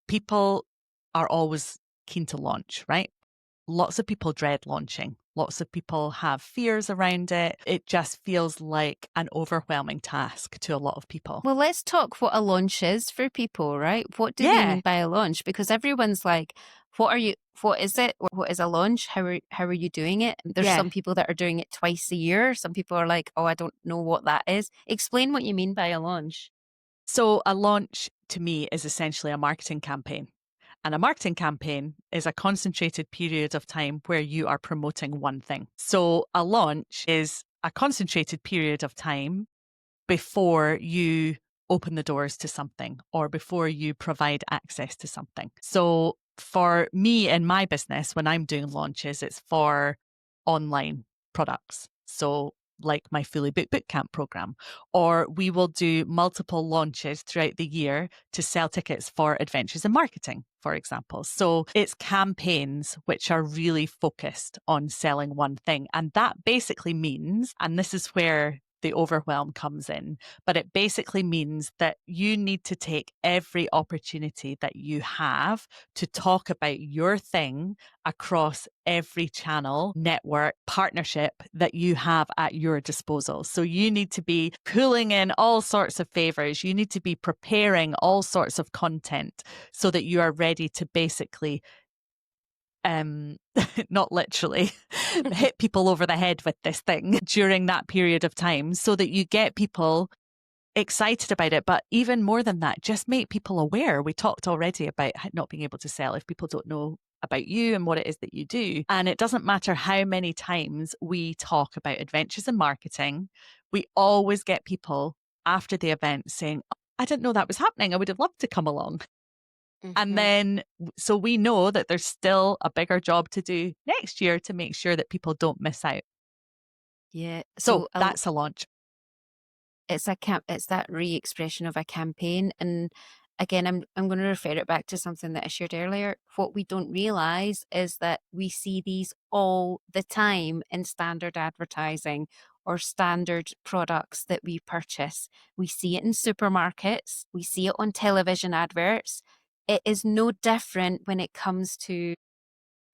people are always keen to launch, right? Lots of people dread launching. Lots of people have fears around it. It just feels like an overwhelming task to a lot of people. Well, let's talk what a launch is for people, right? What do they mean by a launch? Because everyone's like, what is it? What is a launch? How are you doing it? There's some people that are doing it twice a year. Some people are like, oh, I don't know what that is. Explain what you mean by a launch. So a launch to me is essentially a marketing campaign. And a marketing campaign is a concentrated period of time where you are promoting one thing. So a launch is a concentrated period of time before you open the doors to something or before you provide access to something. So for me in my business, when I'm doing launches, it's for online products. So like my Fully Booked Bootcamp program, or we will do multiple launches throughout the year to sell tickets for Adventures in Marketing, for example. So it's campaigns which are really focused on selling one thing. And that basically means, and this is where the overwhelm comes in, but it basically means that you need to take every opportunity that you have to talk about your thing across every channel, network, partnership that you have at your disposal. So you need to be pulling in all sorts of favors. You need to be preparing all sorts of content so that you are ready to basically not literally hit people over the head with this thing during that period of time so that you get people excited about it. But even more than that, just make people aware. We talked already about not being able to sell if people don't know about you and what it is that you do. And it doesn't matter how many times we talk about Adventures in Marketing, we always get people after the event saying, I didn't know that was happening. I would have loved to come along. And then, so we know that there's still a bigger job to do next year to make sure that people don't miss out. Yeah. So that's a launch. It's that re-expression of a campaign. And again, I'm going to refer it back to something that I shared earlier. What we don't realize is that we see these all the time in standard advertising or standard products that we purchase. We see it in supermarkets. We see it on television adverts. It is no different when it comes to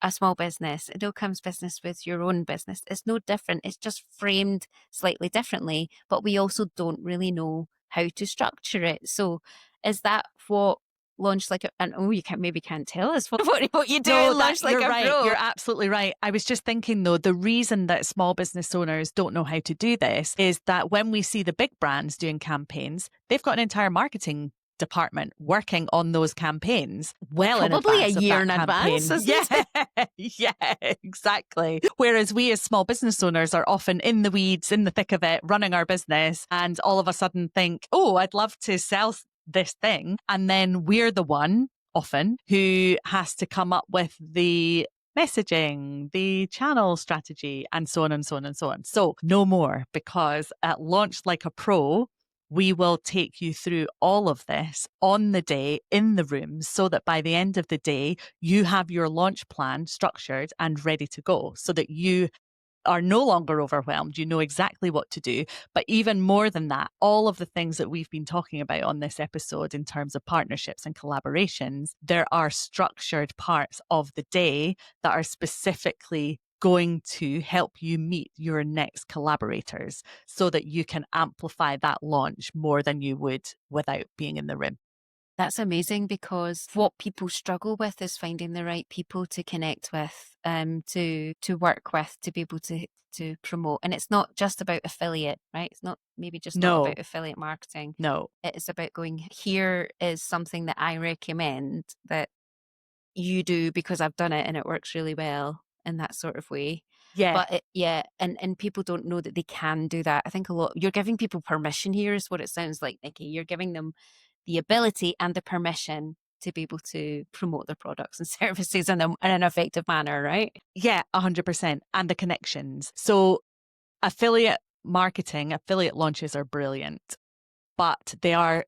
a small business. It all comes business with your own business. It's no different. It's just framed slightly differently, but we also don't really know how to structure it. So is that what Launch Like a, and oh, you can't tell us what you do No, in Launch Like you're a right. Pro. You're absolutely right. I was just thinking though, the reason that small business owners don't know how to do this is that when we see the big brands doing campaigns, they've got an entire marketing department working on those campaigns well in Probably advance a year of that in campaign. advance, Yeah, exactly. Whereas we as small business owners are often in the weeds, in the thick of it, running our business, and all of a sudden think, oh, I'd love to sell this thing. And then we're the one often who has to come up with the messaging, the channel strategy, and so on and so on and so on. So no more, because at Launch Like a Pro, we will take you through all of this on the day in the room so that by the end of the day, you have your launch plan structured and ready to go so that you are no longer overwhelmed. You know exactly what to do. But even more than that, all of the things that we've been talking about on this episode in terms of partnerships and collaborations, there are structured parts of the day that are specifically going to help you meet your next collaborators so that you can amplify that launch more than you would without being in the room. That's amazing, because what people struggle with is finding the right people to connect with, to work with, to be able to promote. And it's not just about affiliate, right? It's not maybe just not No, about affiliate marketing. no. It's about going, here is something that I recommend that you do because I've done it and it works really well, in that sort of way. Yeah. But yeah, and people don't know that they can do that. I think a lot, you're giving people permission here is what it sounds like, Niki. You're giving them the ability and the permission to be able to promote their products and services in an effective manner, right? Yeah, 100%. And the connections. So affiliate marketing, affiliate launches are brilliant, but they are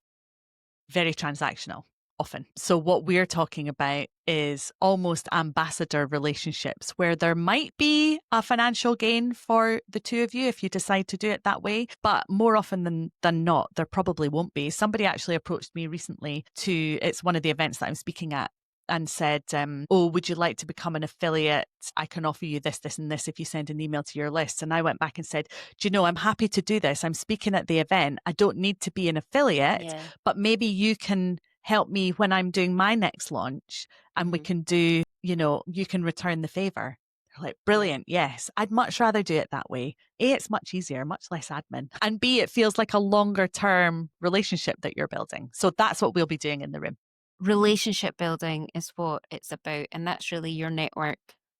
very transactional often. So what we're talking about is almost ambassador relationships where there might be a financial gain for the two of you if you decide to do it that way. But more often than not, there probably won't be. Somebody actually approached me recently it's one of the events that I'm speaking at, and said, oh, would you like to become an affiliate? I can offer you this, this, and this if you send an email to your list. And I went back and said, do you know, I'm happy to do this. I'm speaking at the event. I don't need to be an affiliate, Yeah. but maybe you can help me when I'm doing my next launch, and we can do, you can return the favor. They're like, brilliant. Yes. I'd much rather do it that way. A, it's much easier, much less admin. And B, it feels like a longer term relationship that you're building. So that's what we'll be doing in the room. Relationship building is what it's about. And that's really your network,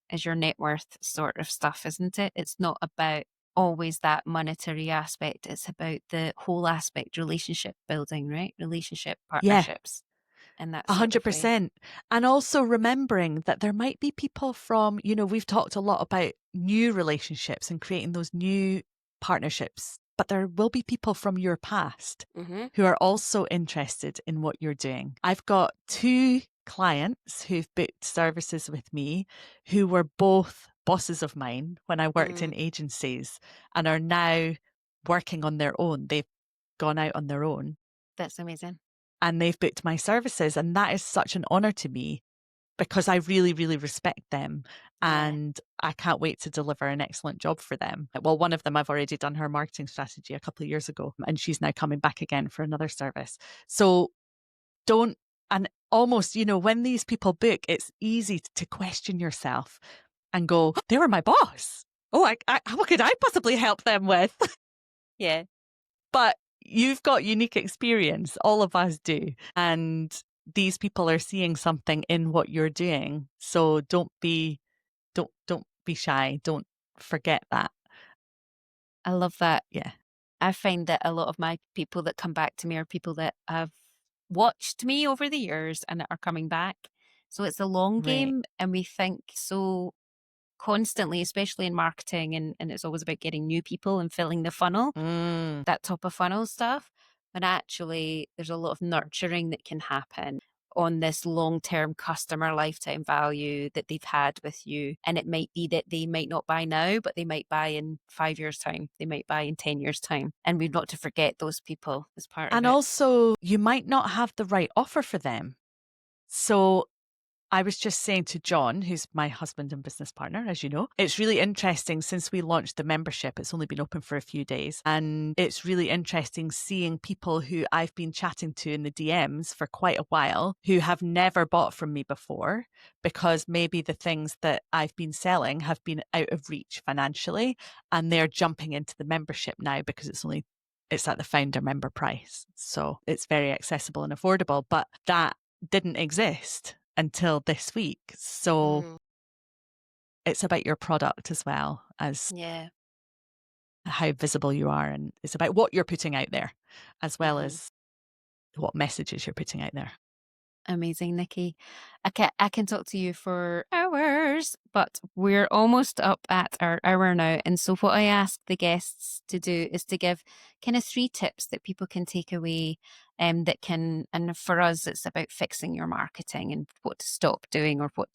is your net worth sort of stuff, isn't it? It's not about always that monetary aspect. It's about the whole aspect, relationship building, right? Relationship Yeah. partnerships. And that sort of way. 100%. And also remembering that there might be people from, we've talked a lot about new relationships and creating those new partnerships, but there will be people from your past who are also interested in what you're doing. I've got 2 clients who've booked services with me who were both bosses of mine when I worked in agencies and are now working on their own. They've gone out on their own. That's amazing. And they've booked my services. And that is such an honor to me because I really, really respect them. And I can't wait to deliver an excellent job for them. Well, one of them, I've already done her marketing strategy a couple of years ago, and she's now coming back again for another service. So and almost, when these people book, it's easy to question yourself and go, they were my boss. Oh, what could I possibly help them with? Yeah. But you've got unique experience. All of us do. And these people are seeing something in what you're doing. So don't be shy. Don't forget that. I love that. Yeah. I find that a lot of my people that come back to me are people that have watched me over the years and are coming back. So it's a long Right. game, and we think so constantly, especially in marketing, and it's always about getting new people and filling the funnel, that top of funnel stuff. But actually, there's a lot of nurturing that can happen on this long-term customer lifetime value that they've had with you. And it might be that they might not buy now, but they might buy in 5 years' time. They might buy in 10 years' time. And we've not to forget those people as part of And it. also, you might not have the right offer for them. So I was just saying to John, who's my husband and business partner, as you know, it's really interesting since we launched the membership. It's only been open for a few days. And it's really interesting seeing people who I've been chatting to in the DMs for quite a while who have never bought from me before because maybe the things that I've been selling have been out of reach financially. And they're jumping into the membership now because it's at the founder member price. So it's very accessible and affordable. But that didn't exist until this week. So it's about your product as well as how visible you are. And it's about what you're putting out there as well as what messages you're putting out there. Amazing, Niki. I can talk to you for hours, but we're almost up at our hour now. And so what I ask the guests to do is to give kind of 3 tips that people can take away, and for us, it's about fixing your marketing and what to stop doing or what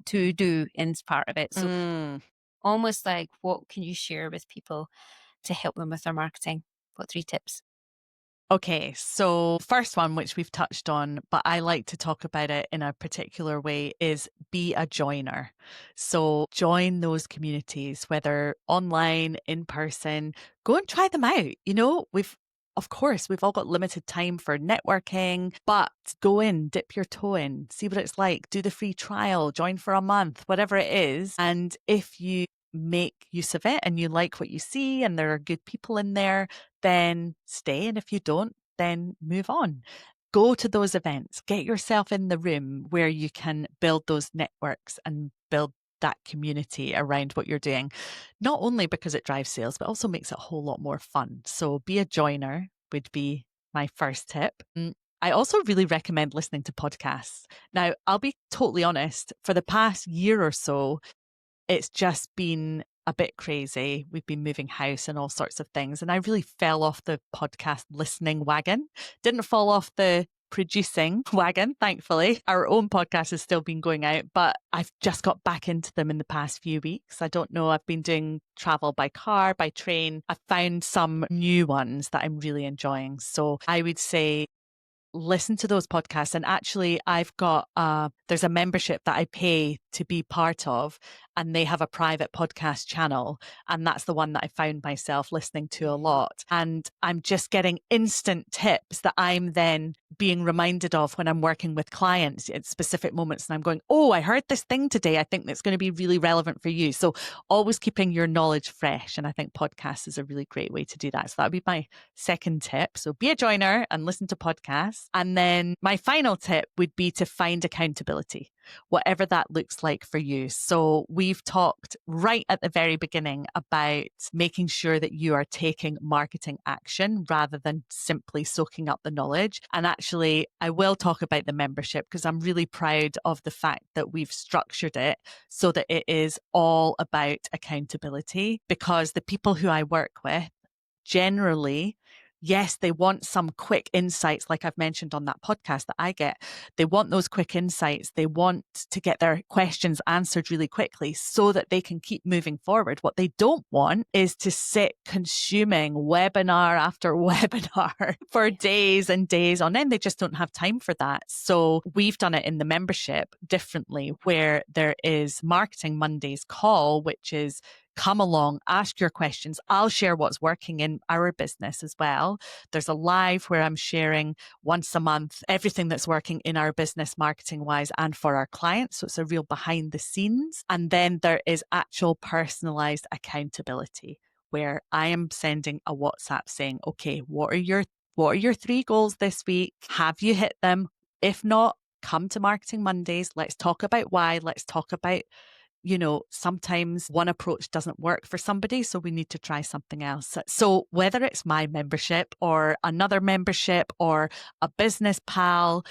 to do in part of it. So almost like, what can you share with people to help them with their marketing? What 3 tips? Okay, so first one, which we've touched on, but I like to talk about it in a particular way, is be a joiner. So join those communities, whether online, in person, go and try them out. Of course, we've all got limited time for networking, but go in, dip your toe in, see what it's like, do the free trial, join for a month, whatever it is. And if you make use of it and you like what you see and there are good people in there, then stay. And if you don't, then move on. Go to those events, get yourself in the room where you can build those networks and build that community around what you're doing, not only because it drives sales, but also makes it a whole lot more fun. So be a joiner would be my first tip. I also really recommend listening to podcasts. Now, I'll be totally honest, for the past year or so, it's just been a bit crazy. We've been moving house and all sorts of things. And I really fell off the podcast listening wagon. Didn't fall off the producing wagon, thankfully. Our own podcast has still been going out, but I've just got back into them in the past few weeks. I don't know. I've been doing travel by car, by train. I've found some new ones that I'm really enjoying. So I would say listen to those podcasts. And actually, I've got there's a membership that I pay to be part of, and they have a private podcast channel, and that's the one that I found myself listening to a lot. And I'm just getting instant tips that I'm then being reminded of when I'm working with clients at specific moments, and I'm going, oh, I heard this thing today, I think that's going to be really relevant for you. So always keeping your knowledge fresh, and I think podcasts is a really great way to do that. So that would be my second tip. So be a joiner and listen to podcasts. And then my final tip would be to find accountability, whatever that looks like for you. So we've talked right at the very beginning about making sure that you are taking marketing action rather than simply soaking up the knowledge. And actually, I will talk about the membership because I'm really proud of the fact that we've structured it so that it is all about accountability, because the people who I work with generally, yes, they want some quick insights, like I've mentioned on that podcast that I get. They want those quick insights. They want to get their questions answered really quickly so that they can keep moving forward. What they don't want is to sit consuming webinar after webinar for days and days on end. They just don't have time for that. So we've done it in the membership differently, where there is Marketing Mondays call, which is come along, ask your questions. I'll share what's working in our business as well. There's a live where I'm sharing once a month everything that's working in our business marketing wise and for our clients. So it's a real behind the scenes. And then there is actual personalized accountability, where I am sending a WhatsApp saying, okay, what are your 3 goals this week? Have you hit them? If not, come to Marketing Mondays. Let's talk about why. Let's talk about, sometimes one approach doesn't work for somebody, so we need to try something else. So whether it's my membership or another membership or a business pal,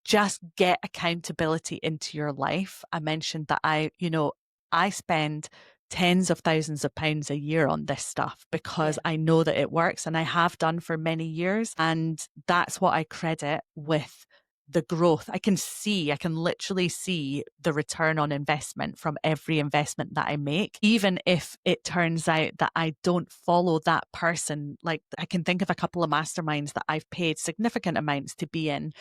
just get accountability into your life. I mentioned that I spend tens of thousands of pounds a year on this stuff because I know that it works, and I have done for many years. And that's what I credit with the growth. I can literally see the return on investment from every investment that I make, even if it turns out that I don't follow that person. Like, I can think of a couple of masterminds that I've paid significant amounts to be in,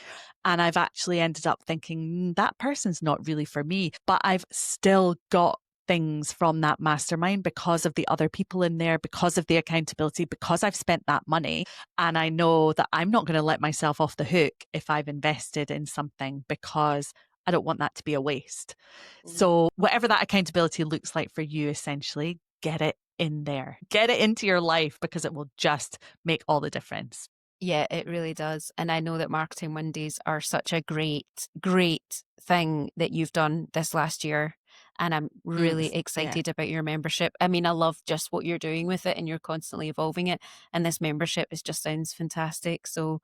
and I've actually ended up thinking that person's not really for me, but I've still got things from that mastermind because of the other people in there, because of the accountability, because I've spent that money. And I know that I'm not going to let myself off the hook if I've invested in something, because I don't want that to be a waste. So whatever that accountability looks like for you, essentially, get it in there, get it into your life, because it will just make all the difference. Yeah, it really does. And I know that Marketing Mondays are such a great, great thing that you've done this last year. And I'm really excited about your membership. I mean, I love just what you're doing with it, and you're constantly evolving it. And this membership just sounds fantastic. So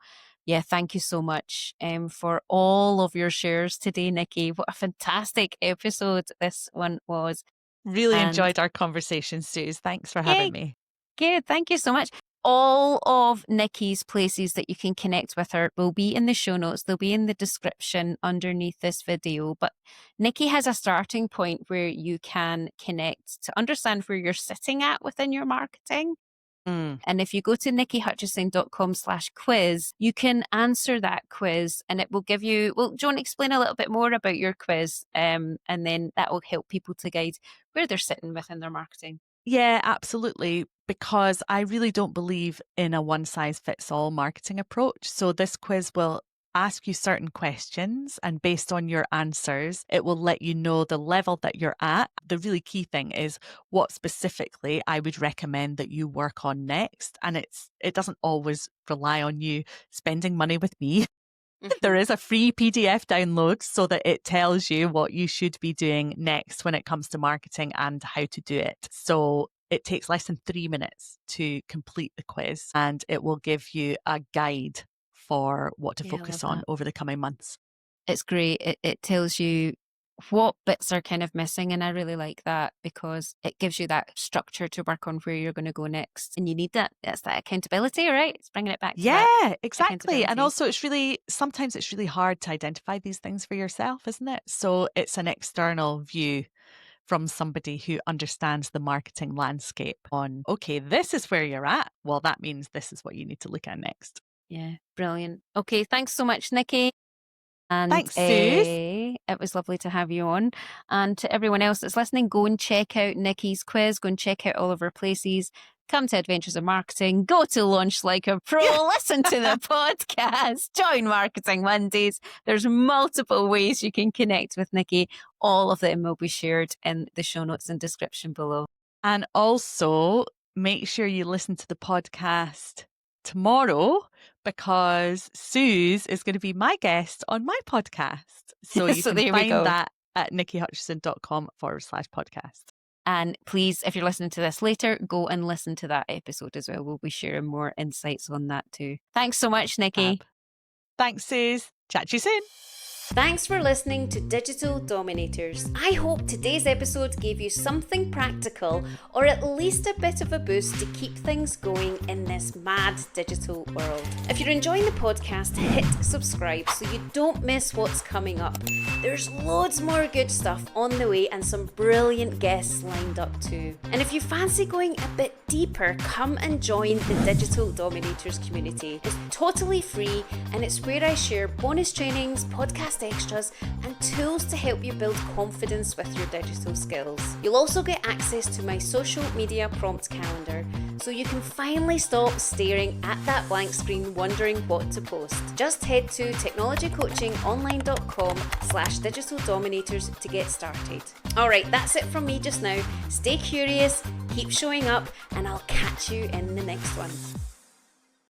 yeah, thank you so much for all of your shares today, Niki. What a fantastic episode this one was. Really enjoyed our conversation, Sooz. Thanks for having me. Good. Thank you so much. All of Niki's places that you can connect with her will be in the show notes. They'll be in the description underneath this video. But Niki has a starting point where you can connect to understand where you're sitting at within your marketing, Mm. And if you go to nikihutchison.com/quiz, you can answer that quiz and it will give you, well, do you want to explain a little bit more about your quiz? And then that will help people to guide where they're sitting within their marketing. Yeah, absolutely. Because I really don't believe in a one size fits all marketing approach. So this quiz will ask you certain questions, and based on your answers, it will let you know the level that you're at. The really key thing is what specifically I would recommend that you work on next. And it doesn't always rely on you spending money with me. There is a free PDF download so that it tells you what you should be doing next when it comes to marketing and how to do it. So it takes less than 3 minutes to complete the quiz, and it will give you a guide for what to focus on over the coming months. It's great. It tells you what bits are kind of missing. And I really like that because it gives you that structure to work on where you're going to go next. And you need that. That's that accountability, right? It's bringing it back to that exactly. And accountability. also sometimes it's really hard to identify these things for yourself, isn't it? So it's an external view from somebody who understands the marketing landscape on, okay, this is where you're at. Well, that means this is what you need to look at next. Yeah, brilliant. Okay, thanks so much, Niki. And Thanks, Sooz. it was lovely to have you on. And to everyone else that's listening, go and check out Niki's quiz. Go and check out all of her places. Come to Adventures of Marketing. Go to Launch Like a Pro. Listen to the podcast. Join Marketing Mondays. There's multiple ways you can connect with Niki. All of them will be shared in the show notes and description below. And also make sure you listen to the podcast tomorrow, because Sooz is going to be my guest on my podcast. So you can find that at nikihutchison.com/podcast. And please, if you're listening to this later, go and listen to that episode as well. We'll be sharing more insights on that too. Thanks so much, Niki. Thanks, Sooz. Chat to you soon. Thanks for listening to Digital Dominators. I hope today's episode gave you something practical or at least a bit of a boost to keep things going in this mad digital world. If you're enjoying the podcast, hit subscribe so you don't miss what's coming up. There's loads more good stuff on the way and some brilliant guests lined up too. And if you fancy going a bit deeper, come and join the Digital Dominators community. It's totally free and it's where I share bonus trainings, podcast extras and tools to help you build confidence with your digital skills. You'll also get access to my social media prompt calendar so you can finally stop staring at that blank screen wondering what to post. Just head to technologycoachingonline.com/digital dominators to get started. Alright, that's it from me just now. Stay curious, keep showing up, and I'll catch you in the next one.